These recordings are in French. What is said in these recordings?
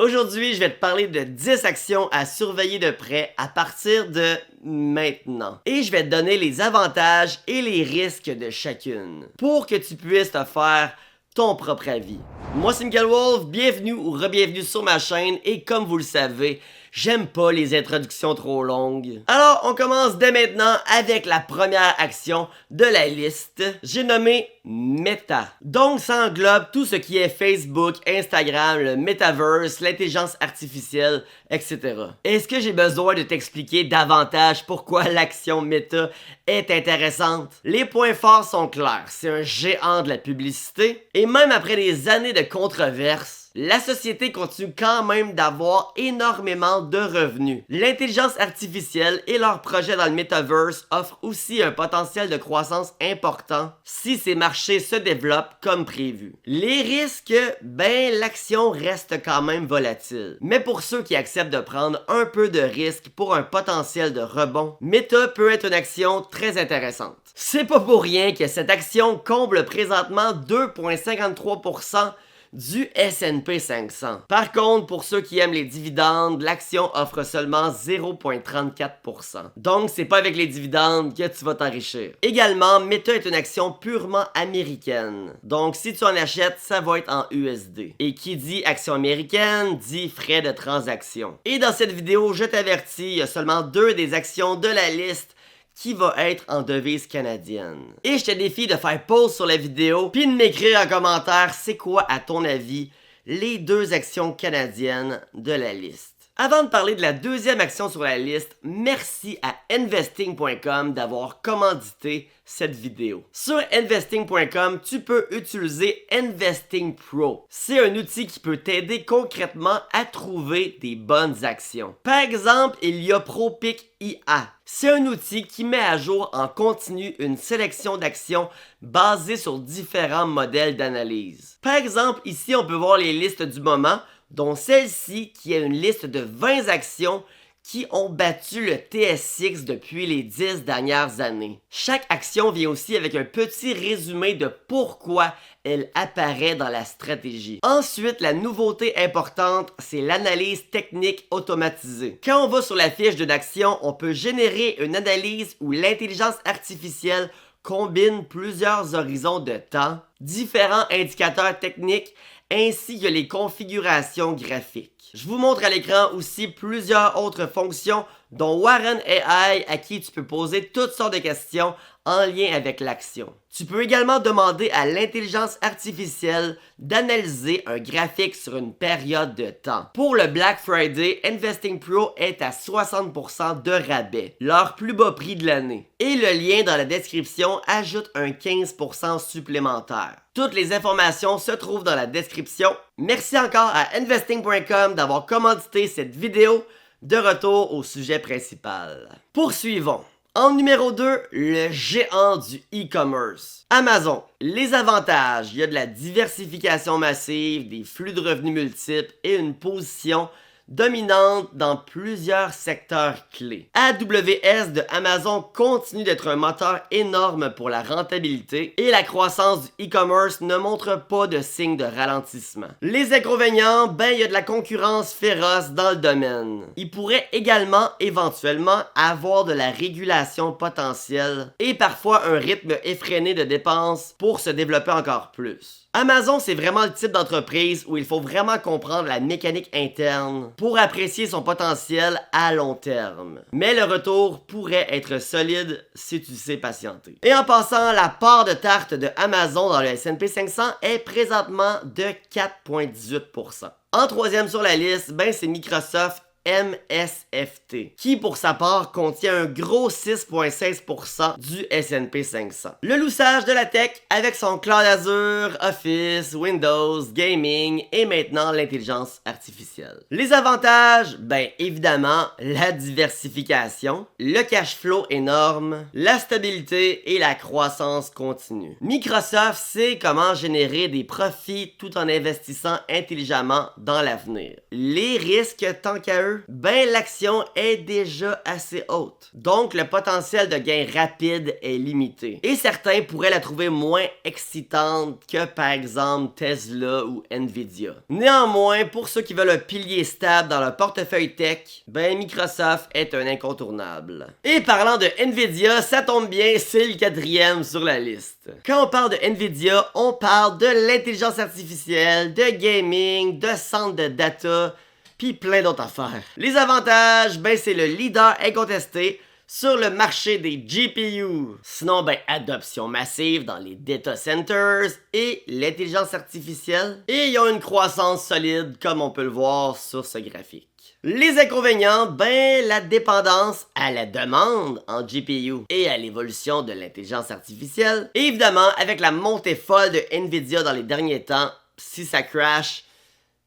Aujourd'hui, je vais te parler de 10 actions à surveiller de près à partir de maintenant. Et je vais te donner les avantages et les risques de chacune pour que tu puisses te faire ton propre avis. Moi c'est Michael Wolf, bienvenue ou re-bienvenue sur ma chaîne et comme vous le savez, j'aime pas les introductions trop longues. Alors on commence dès maintenant avec la première action de la liste. J'ai nommé Meta. Donc ça englobe tout ce qui est Facebook, Instagram, le Metaverse, l'intelligence artificielle, etc. Est-ce que j'ai besoin de t'expliquer davantage pourquoi l'action Meta est intéressante? Les points forts sont clairs, c'est un géant de la publicité et même après des années de controverses, la société continue quand même d'avoir énormément de revenus. L'intelligence artificielle et leurs projets dans le Metaverse offrent aussi un potentiel de croissance important si ces marchés se développent comme prévu. Les risques, l'action reste quand même volatile. Mais pour ceux qui acceptent de prendre un peu de risque pour un potentiel de rebond, Meta peut être une action très intéressante. C'est pas pour rien que cette action comble présentement 2,53% du S&P 500. Par contre, pour ceux qui aiment les dividendes, l'action offre seulement 0,34%. Donc, c'est pas avec les dividendes que tu vas t'enrichir. Également, Meta est une action purement américaine. Donc, si tu en achètes, ça va être en USD. Et qui dit action américaine, dit frais de transaction. Et dans cette vidéo, je t'avertis, il y a seulement 2 des actions de la liste qui va être en devise canadienne. Et je te défie de faire pause sur la vidéo puis de m'écrire en commentaire c'est quoi à ton avis les 2 actions canadiennes de la liste. Avant de parler de la deuxième action sur la liste, merci à investing.com d'avoir commandité cette vidéo. Sur investing.com, tu peux utiliser Investing Pro. C'est un outil qui peut t'aider concrètement à trouver des bonnes actions. Par exemple, il y a ProPick IA. C'est un outil qui met à jour en continu une sélection d'actions basées sur différents modèles d'analyse. Par exemple, ici on peut voir les listes du moment, dont celle-ci qui est une liste de 20 actions qui ont battu le TSX depuis les 10 dernières années. Chaque action vient aussi avec un petit résumé de pourquoi elle apparaît dans la stratégie. Ensuite, la nouveauté importante, c'est l'analyse technique automatisée. Quand on va sur la fiche d'une action, on peut générer une analyse où l'intelligence artificielle combine plusieurs horizons de temps, différents indicateurs techniques, ainsi que les configurations graphiques. Je vous montre à l'écran aussi plusieurs autres fonctions dont Warren AI à qui tu peux poser toutes sortes de questions en lien avec l'action. Tu peux également demander à l'intelligence artificielle d'analyser un graphique sur une période de temps. Pour le Black Friday, Investing Pro est à 60% de rabais, leur plus bas prix de l'année. Et le lien dans la description ajoute un 15% supplémentaire. Toutes les informations se trouvent dans la description. Merci encore à investing.com d'avoir commandité cette vidéo. De retour au sujet principal. Poursuivons. En numéro 2, le géant du e-commerce. Amazon. Les avantages, il y a de la diversification massive, des flux de revenus multiples et une position dominante dans plusieurs secteurs clés. AWS de Amazon continue d'être un moteur énorme pour la rentabilité et la croissance du e-commerce ne montre pas de signe de ralentissement. Les inconvénients, il y a de la concurrence féroce dans le domaine. Il pourrait également éventuellement avoir de la régulation potentielle et parfois un rythme effréné de dépenses pour se développer encore plus. Amazon, c'est vraiment le type d'entreprise où il faut vraiment comprendre la mécanique interne pour apprécier son potentiel à long terme. Mais le retour pourrait être solide si tu sais patienter. Et en passant, la part de tarte de Amazon dans le S&P 500 est présentement de 4,18%. En troisième sur la liste, c'est Microsoft MSFT, qui pour sa part contient un gros 6,16% du S&P 500. Le loussage de la tech avec son cloud Azure, Office, Windows, Gaming et maintenant l'intelligence artificielle. Les avantages, évidemment, la diversification, le cash flow énorme, la stabilité et la croissance continue. Microsoft sait comment générer des profits tout en investissant intelligemment dans l'avenir. Les risques, tant qu'à eux, ben l'action est déjà assez haute. Donc le potentiel de gain rapide est limité. Et certains pourraient la trouver moins excitante que par exemple Tesla ou Nvidia. Néanmoins, pour ceux qui veulent un pilier stable dans leur portefeuille tech, ben Microsoft est un incontournable. Et parlant de Nvidia, ça tombe bien, c'est le 4e sur la liste. Quand on parle de Nvidia, on parle de l'intelligence artificielle, de gaming, de centre de data, puis plein d'autres affaires. Les avantages, ben c'est le leader incontesté sur le marché des GPU. Sinon, ben adoption massive dans les data centers et l'intelligence artificielle. Et ils ont une croissance solide comme on peut le voir sur ce graphique. Les inconvénients, ben la dépendance à la demande en GPU et à l'évolution de l'intelligence artificielle. Et évidemment, avec la montée folle de Nvidia dans les derniers temps, si ça crash,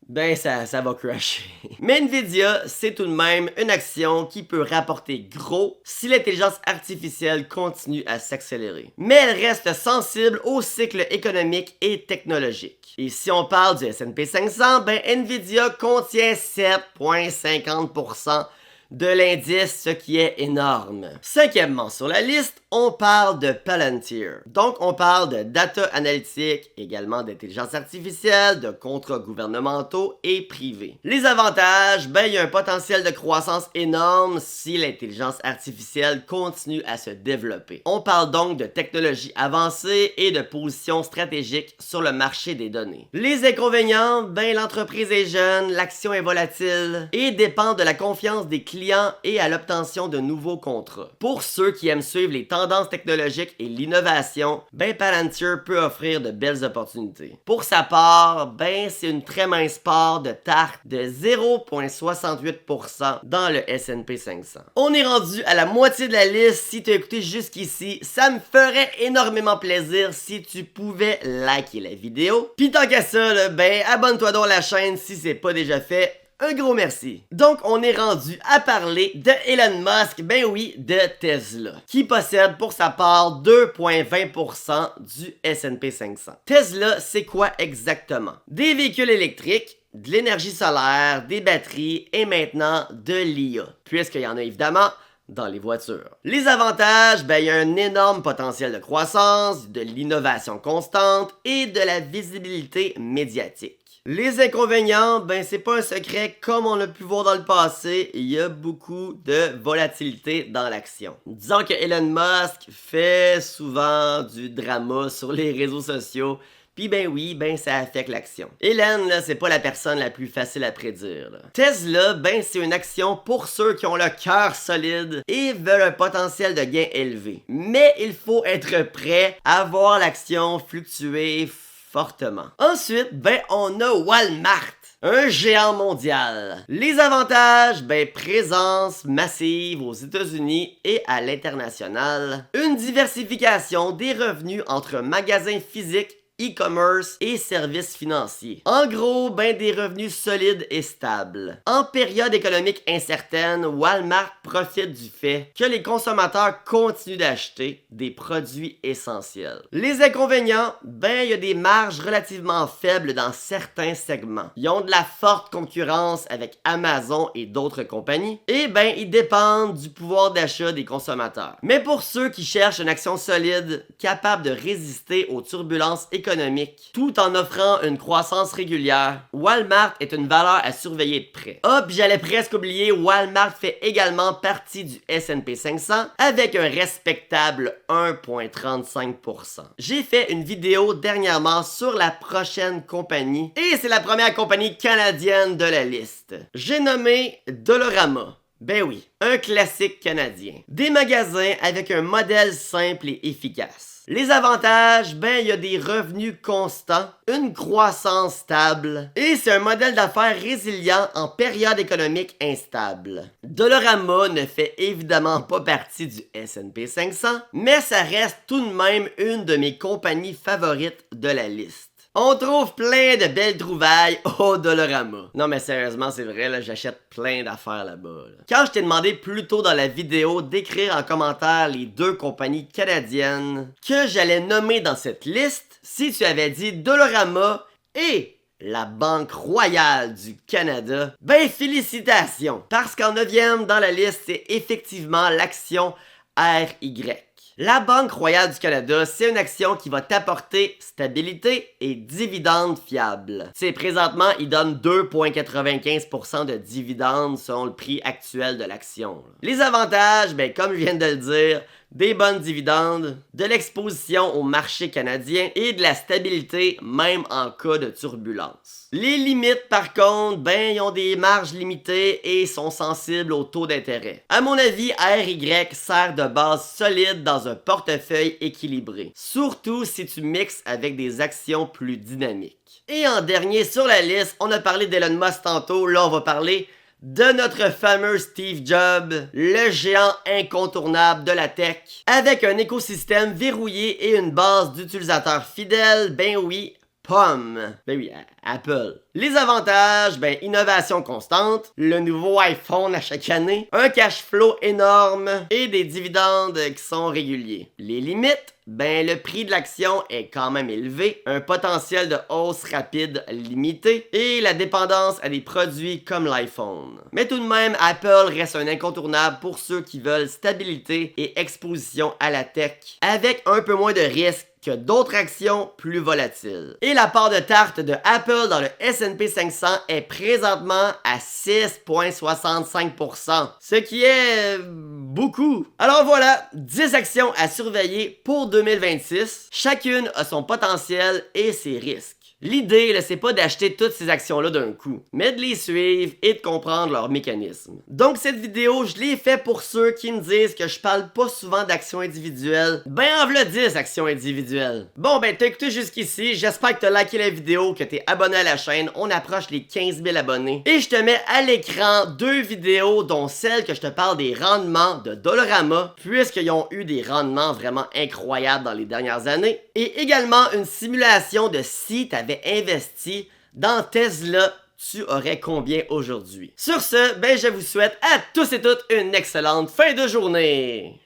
ben ça va crasher. Mais Nvidia, c'est tout de même une action qui peut rapporter gros si l'intelligence artificielle continue à s'accélérer. Mais elle reste sensible au cycle économique et technologique. Et si on parle du S&P 500, ben Nvidia contient 7,50% de l'indice, ce qui est énorme. Cinquièmement sur la liste, on parle de Palantir. Donc on parle de data analytique, également d'intelligence artificielle, de contrats gouvernementaux et privés. Les avantages, ben il y a un potentiel de croissance énorme si l'intelligence artificielle continue à se développer. On parle donc de technologies avancées et de positions stratégiques sur le marché des données. Les inconvénients, ben l'entreprise est jeune, l'action est volatile et dépend de la confiance des clients et à l'obtention de nouveaux contrats. Pour ceux qui aiment suivre les tendances technologiques et l'innovation, ben Palantir peut offrir de belles opportunités. Pour sa part, ben c'est une très mince part de tarte de 0,68% dans le S&P 500. On est rendu à la moitié de la liste. Si tu as écouté jusqu'ici, ça me ferait énormément plaisir si tu pouvais liker la vidéo. Puis tant qu'à ça, là, ben abonne-toi donc à la chaîne si c'est pas déjà fait. Un gros merci. Donc, on est rendu à parler de Elon Musk, ben oui, de Tesla, qui possède pour sa part 2,20% du S&P 500. Tesla, c'est quoi exactement? Des véhicules électriques, de l'énergie solaire, des batteries et maintenant de l'IA, puisqu'il y en a évidemment dans les voitures. Les avantages, ben il y a un énorme potentiel de croissance, de l'innovation constante et de la visibilité médiatique. Les inconvénients, ben c'est pas un secret, comme on a pu voir dans le passé, il y a beaucoup de volatilité dans l'action. Disons que Elon Musk fait souvent du drama sur les réseaux sociaux, puis ben oui, ben ça affecte l'action. Elon, là, c'est pas la personne la plus facile à prédire, là. Tesla, ben c'est une action pour ceux qui ont le cœur solide et veulent un potentiel de gain élevé. Mais il faut être prêt à voir l'action fluctuer fortement. Ensuite, ben on a Walmart, un géant mondial. Les avantages, ben présence massive aux États-Unis et à l'international. Une diversification des revenus entre magasins physiques, e-commerce et services financiers. En gros, ben des revenus solides et stables. En période économique incertaine, Walmart profite du fait que les consommateurs continuent d'acheter des produits essentiels. Les inconvénients, ben il y a des marges relativement faibles dans certains segments. Ils ont de la forte concurrence avec Amazon et d'autres compagnies. Et ben ils dépendent du pouvoir d'achat des consommateurs. Mais pour ceux qui cherchent une action solide, capable de résister aux turbulences économiques, tout en offrant une croissance régulière, Walmart est une valeur à surveiller de près. Hop, j'allais presque oublier, Walmart fait également partie du S&P 500 avec un respectable 1,35%. J'ai fait une vidéo dernièrement sur la prochaine compagnie et c'est la première compagnie canadienne de la liste. J'ai nommé Dollarama. Ben oui, un classique canadien. Des magasins avec un modèle simple et efficace. Les avantages, ben il y a des revenus constants, une croissance stable et c'est un modèle d'affaires résilient en période économique instable. Dollarama ne fait évidemment pas partie du S&P 500, mais ça reste tout de même une de mes compagnies favorites de la liste. On trouve plein de belles trouvailles au Dollarama. Non mais sérieusement, c'est vrai, là, j'achète plein d'affaires là-bas. Là. Quand je t'ai demandé plus tôt dans la vidéo d'écrire en commentaire les deux compagnies canadiennes que j'allais nommer dans cette liste, si tu avais dit Dollarama et la Banque royale du Canada. Ben félicitations! Parce qu'en 9e dans la liste, c'est effectivement l'action RY. La Banque royale du Canada, c'est une action qui va t'apporter stabilité et dividendes fiables. C'est présentement, il donne 2,95% de dividendes selon le prix actuel de l'action. Les avantages, ben comme je viens de le dire, des bonnes dividendes, de l'exposition au marché canadien et de la stabilité même en cas de turbulence. Les limites par contre, ben ils ont des marges limitées et sont sensibles au taux d'intérêt. À mon avis, RY sert de base solide dans un portefeuille équilibré, surtout si tu mixes avec des actions plus dynamiques. Et en dernier sur la liste, on a parlé d'Elon Musk tantôt, là on va parler de notre fameux Steve Jobs, le géant incontournable de la tech, avec un écosystème verrouillé et une base d'utilisateurs fidèles, ben oui, POM. Ben oui, Apple. Les avantages, ben innovation constante, le nouveau iPhone à chaque année, un cash flow énorme et des dividendes qui sont réguliers. Les limites, ben le prix de l'action est quand même élevé, un potentiel de hausse rapide limité et la dépendance à des produits comme l'iPhone. Mais tout de même, Apple reste un incontournable pour ceux qui veulent stabilité et exposition à la tech, avec un peu moins de risques que d'autres actions plus volatiles. Et la part de tarte de Apple dans le S&P 500 est présentement à 6,65%, ce qui est beaucoup. Alors voilà, 10 actions à surveiller pour 2026. Chacune a son potentiel et ses risques. L'idée, c'est pas d'acheter toutes ces actions-là d'un coup, mais de les suivre et de comprendre leurs mécanismes. Donc cette vidéo, je l'ai fait pour ceux qui me disent que je parle pas souvent d'actions individuelles. Ben en v'là 10 actions individuelles. Bon ben t'as écouté jusqu'ici, j'espère que t'as liké la vidéo, que t'es abonné à la chaîne, on approche les 15 000 abonnés. Et je te mets à l'écran 2 vidéos, dont celle que je te parle des rendements de Dollarama, puisqu'ils ont eu des rendements vraiment incroyables dans les dernières années. Et également une simulation de si t'avais investi dans Tesla, tu aurais combien aujourd'hui? Sur ce, ben je vous souhaite à tous et toutes une excellente fin de journée!